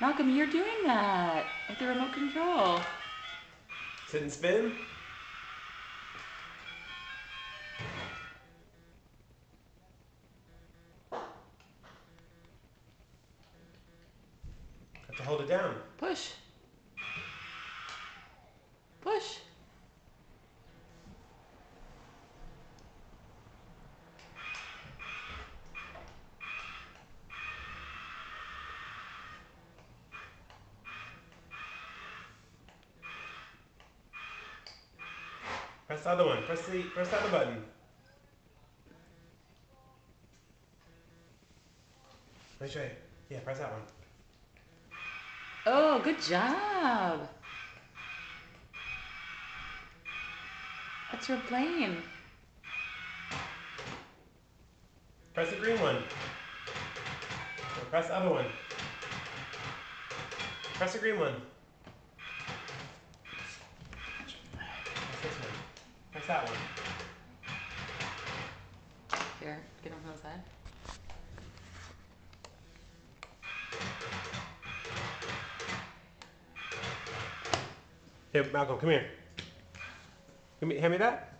Malcolm, you're doing that with the remote control. Sit and spin. Have to hold it down. Push. Push. Press the other one. Press the other button. Let me show you. Yeah, press that one. Oh, good job. That's your plane. Press the green one. Or press the other one. Press the green one. Press this one. Press that one. Here, get on the other side. Here, Malcolm, come here. Hand me that.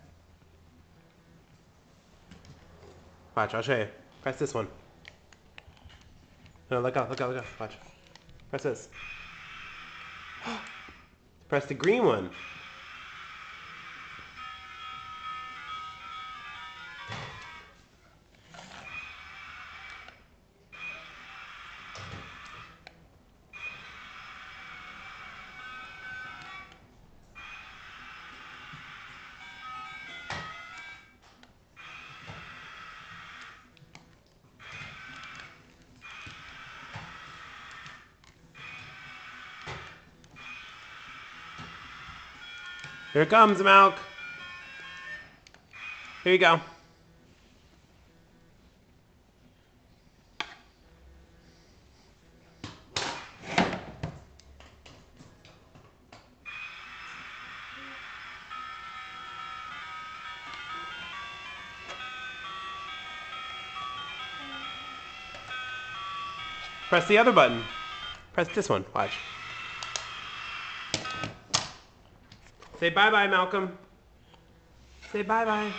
Watch, I'll show you. Press this one. No, look out, look out, look out. Watch. Press this. Press the green one. Here it comes, Malk. Here you go. Press the other button. Press this one. Watch. Say bye-bye, Malcolm. Say bye-bye.